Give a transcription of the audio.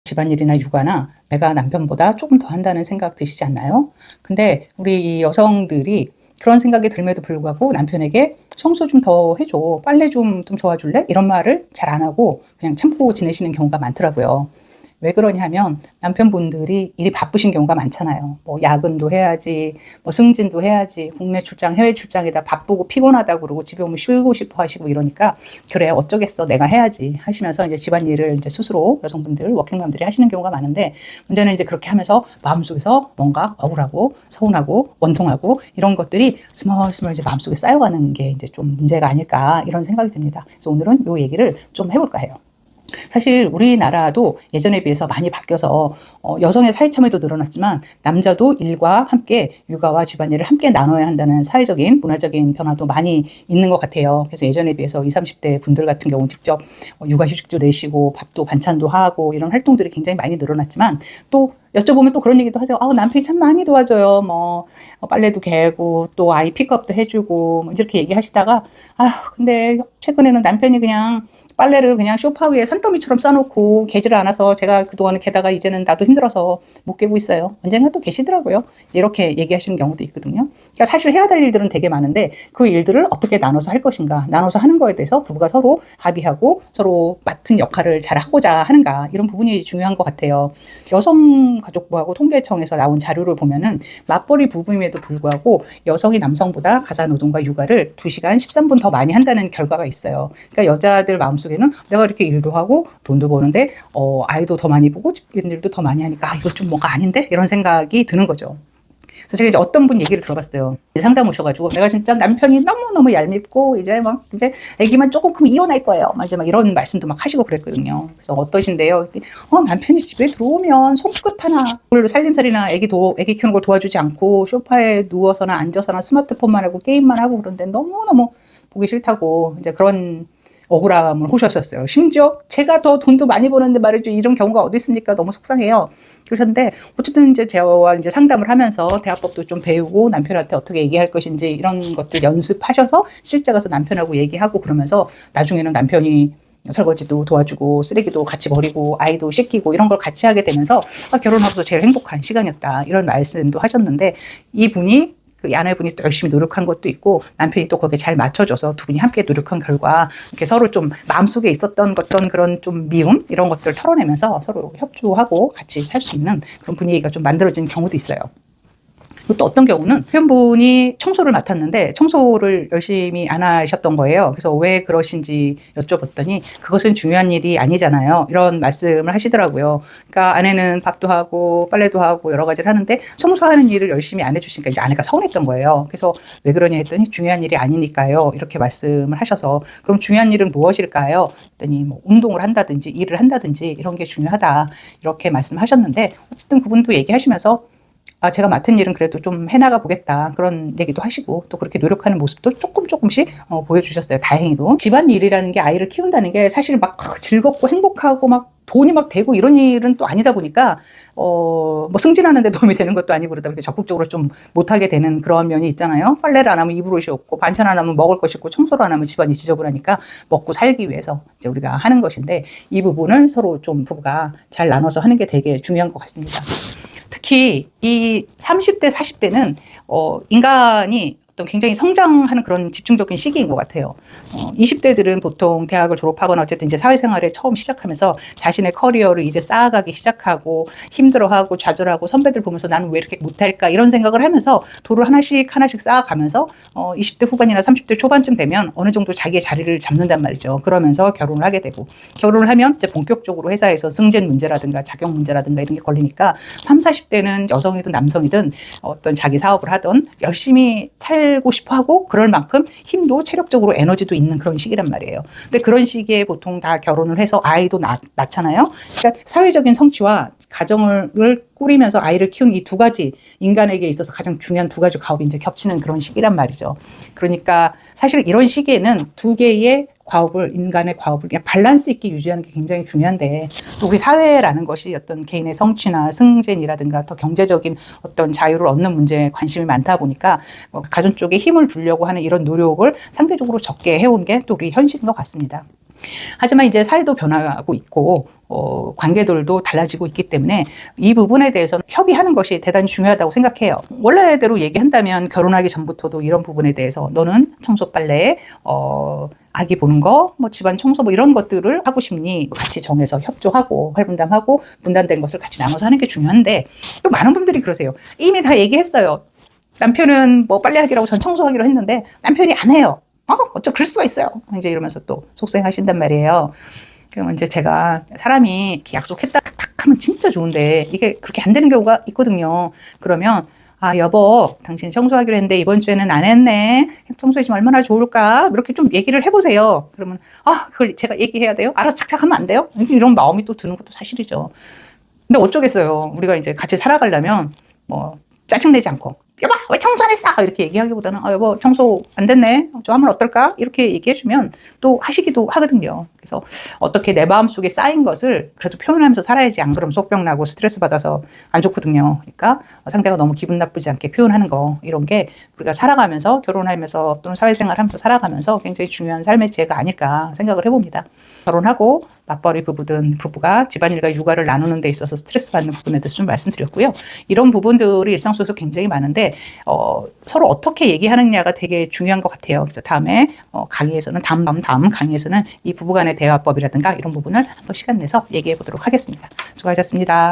집안일이나 육아나 내가 남편보다 조금 더 한다는 생각 드시지 않나요? 근데 우리 여성들이 그런 생각이 들면도 불구하고 남편에게 청소 좀 더 해줘, 빨래 좀 도와줄래? 이런 말을 잘 안 하고 그냥 참고 지내시는 경우가 많더라고요. 왜 그러냐면 남편분들이 일이 바쁘신 경우가 많잖아요. 뭐 야근도 해야지, 뭐 승진도 해야지, 국내 출장, 해외 출장이다 바쁘고 피곤하다 그러고 집에 오면 쉬고 싶어 하시고 이러니까 그래 어쩌겠어 내가 해야지 하시면서 이제 집안일을 이제 스스로 여성분들, 워킹맘들이 하시는 경우가 많은데 문제는 이제 그렇게 하면서 마음속에서 뭔가 억울하고 서운하고 원통하고 이런 것들이 스멀스멀 이제 마음속에 쌓여가는 게 이제 좀 문제가 아닐까 이런 생각이 듭니다. 그래서 오늘은 이 얘기를 좀 해볼까 해요. 사실 우리나라도 예전에 비해서 많이 바뀌어서 여성의 사회 참여도 늘어났지만 남자도 일과 함께 육아와 집안일을 함께 나눠야 한다는 사회적인 문화적인 변화도 많이 있는 것 같아요. 그래서 예전에 비해서 20, 30대 분들 같은 경우는 직접 육아휴직도 내시고 밥도 반찬도 하고 이런 활동들이 굉장히 많이 늘어났지만 또 여쭤보면 또 그런 얘기도 하세요. 남편이 참 많이 도와줘요. 뭐 빨래도 개고 또 아이 픽업도 해주고 뭐 이렇게 얘기하시다가 근데 최근에는 남편이 그냥 빨래를 그냥 소파 위에 산더미처럼 싸놓고 개지를 않아서 제가 그동안은 개다가 이제는 나도 힘들어서 못 개고 있어요. 언젠가 또 계시더라고요. 이렇게 얘기하시는 경우도 있거든요. 그러니까 사실 해야 될 일들은 되게 많은데 그 일들을 어떻게 나눠서 할 것인가, 나눠서 하는 거에 대해서 부부가 서로 합의하고 서로 맡은 역할을 잘 하고자 하는가 이런 부분이 중요한 것 같아요. 여성가족부하고 통계청에서 나온 자료를 보면은 맞벌이 부부임에도 불구하고 여성이 남성보다 가사노동과 육아를 2시간 13분 더 많이 한다는 결과가 있어요. 그러니까 여자들 마음속에 내가 이렇게 일도 하고 돈도 버는데 아이도 더 많이 보고 집일도 더 많이 하니까 이거 좀 뭔가 아닌데? 이런 생각이 드는 거죠. 그래서 제가 이제 어떤 분 얘기를 들어봤어요. 상담 오셔가지고 내가 진짜 남편이 너무너무 얄밉고 이제 아기만 조금 크면 이혼할 거예요. 이제 이런 말씀도 막 하시고 그랬거든요. 그래서 어떠신데요? 남편이 집에 들어오면 손끝 하나 살림살이나 아기 키우는 걸 도와주지 않고 소파에 누워서나 앉아서나 스마트폰만 하고 게임만 하고 그런데 너무너무 보기 싫다고 이제 그런 억울함을 호소하셨어요. 심지어 제가 더 돈도 많이 버는데 말이죠. 이런 경우가 어디 있습니까? 너무 속상해요. 그러셨는데 어쨌든 이제 저와 이제 상담을 하면서 대화법도 좀 배우고 남편한테 어떻게 얘기할 것인지 이런 것들 연습하셔서 실제 가서 남편하고 얘기하고 그러면서 나중에는 남편이 설거지도 도와주고 쓰레기도 같이 버리고 아이도 씻기고 이런 걸 같이 하게 되면서 결혼하고서 제일 행복한 시간이었다. 이런 말씀도 하셨는데 이분이 그 아내분이 또 열심히 노력한 것도 있고 남편이 또 거기에 잘 맞춰줘서 두 분이 함께 노력한 결과 이렇게 서로 좀 마음속에 있었던 어떤 그런 좀 미움 이런 것들을 털어내면서 서로 협조하고 같이 살 수 있는 그런 분위기가 좀 만들어진 경우도 있어요. 또 어떤 경우는 남편분이 청소를 맡았는데 청소를 열심히 안 하셨던 거예요. 그래서 왜 그러신지 여쭤봤더니 그것은 중요한 일이 아니잖아요. 이런 말씀을 하시더라고요. 그러니까 아내는 밥도 하고 빨래도 하고 여러 가지를 하는데 청소하는 일을 열심히 안 해주시니까 이제 아내가 서운했던 거예요. 그래서 왜 그러냐 했더니 중요한 일이 아니니까요. 이렇게 말씀을 하셔서 그럼 중요한 일은 무엇일까요? 했더니 뭐 운동을 한다든지 일을 한다든지 이런 게 중요하다. 이렇게 말씀하셨는데 어쨌든 그분도 얘기하시면서 제가 맡은 일은 그래도 좀 해나가 보겠다. 그런 얘기도 하시고 또 그렇게 노력하는 모습도 조금씩 보여주셨어요. 다행히도. 집안일이라는 게 아이를 키운다는 게 사실 막 즐겁고 행복하고 막 돈이 막 되고 이런 일은 또 아니다 보니까 뭐 승진하는 데 도움이 되는 것도 아니고 그러다 보니까 적극적으로 좀 못하게 되는 그런 면이 있잖아요. 빨래를 안 하면 입을 옷이 없고 반찬 안 하면 먹을 것이 없고 청소를 안 하면 집안이 지저분하니까 먹고 살기 위해서 이제 우리가 하는 것인데 이 부분을 서로 좀 부부가 잘 나눠서 하는 게 되게 중요한 것 같습니다. 특히 이 30대, 40대는 인간이 어떤 굉장히 성장하는 그런 집중적인 시기인 것 같아요. 20대들은 보통 대학을 졸업하거나 어쨌든 이제 사회생활에 처음 시작하면서 자신의 커리어를 이제 쌓아가기 시작하고 힘들어하고 좌절하고 선배들 보면서 나는 왜 이렇게 못할까 이런 생각을 하면서 도를 하나씩 쌓아가면서 20대 후반이나 30대 초반쯤 되면 어느 정도 자기의 자리를 잡는단 말이죠. 그러면서 결혼을 하게 되고 결혼을 하면 이제 본격적으로 회사에서 승진 문제라든가 자격 문제라든가 이런 게 걸리니까 30, 40대는 여성이든 남성이든 어떤 자기 사업을 하던 열심히 살고 싶어 하고 그럴 만큼 힘도 체력적으로 에너지도 있는 그런 시기란 말이에요. 근데 그런 시기에 보통 다 결혼을 해서 아이도 낳잖아요. 그러니까 사회적인 성취와 가정을 꾸리면서 아이를 키우는 이 두 가지 인간에게 있어서 가장 중요한 두 가지 과업이 이제 겹치는 그런 시기란 말이죠. 그러니까 사실 이런 시기에는 두 개의 인간의 과업을 그냥 밸런스 있게 유지하는 게 굉장히 중요한데 또 우리 사회라는 것이 어떤 개인의 성취나 승진이라든가 더 경제적인 어떤 자유를 얻는 문제에 관심이 많다 보니까 가정 쪽에 힘을 주려고 하는 이런 노력을 상대적으로 적게 해온 게 또 우리 현실인 것 같습니다. 하지만 이제 사회도 변화하고 있고 관계들도 달라지고 있기 때문에 이 부분에 대해서는 협의하는 것이 대단히 중요하다고 생각해요. 원래대로 얘기한다면 결혼하기 전부터도 이런 부분에 대해서 너는 청소 빨래, 아기 보는 거, 뭐 집안 청소 뭐 이런 것들을 하고 싶니? 같이 정해서 협조하고 활분담하고 분담된 것을 같이 나눠서 하는 게 중요한데 또 많은 분들이 그러세요. 이미 다 얘기했어요. 남편은 뭐 빨래하기라고 전 청소하기로 했는데 남편이 안 해요. 어쩌 그럴 수가 있어요. 이제 이러면서 또 속상하신단 말이에요. 그럼 이제 제가 사람이 이렇게 약속했다 딱 하면 진짜 좋은데 이게 그렇게 안 되는 경우가 있거든요. 그러면 여보, 당신 청소하기로 했는데 이번 주에는 안 했네. 청소해주면 얼마나 좋을까? 이렇게 좀 얘기를 해보세요. 그러면 그걸 제가 얘기해야 돼요? 알아서 착착 하면 안 돼요? 이런 마음이 또 드는 것도 사실이죠. 근데 어쩌겠어요. 우리가 이제 같이 살아가려면 뭐 짜증내지 않고 여보 왜 청소 안 했어? 이렇게 얘기하기보다는 여보 청소 안 됐네. 좀 하면 어떨까? 이렇게 얘기해주면 또 하시기도 하거든요. 그래서 어떻게 내 마음속에 쌓인 것을 그래도 표현하면서 살아야지. 안 그러면 속병 나고 스트레스 받아서 안 좋거든요. 그러니까 상대가 너무 기분 나쁘지 않게 표현하는 거 이런 게 우리가 살아가면서 결혼하면서 또는 사회생활하면서 살아가면서 굉장히 중요한 삶의 지혜가 아닐까 생각을 해봅니다. 결혼하고 맞벌이 부부가 집안일과 육아를 나누는 데 있어서 스트레스 받는 부분에 대해서 좀 말씀드렸고요. 이런 부분들이 일상 속에서 굉장히 많은데 서로 어떻게 얘기하느냐가 되게 중요한 것 같아요. 그래서 다음에 강의에서는 다음 강의에서는 이 부부간의 대화법이라든가 이런 부분을 한번 시간 내서 얘기해 보도록 하겠습니다. 수고하셨습니다.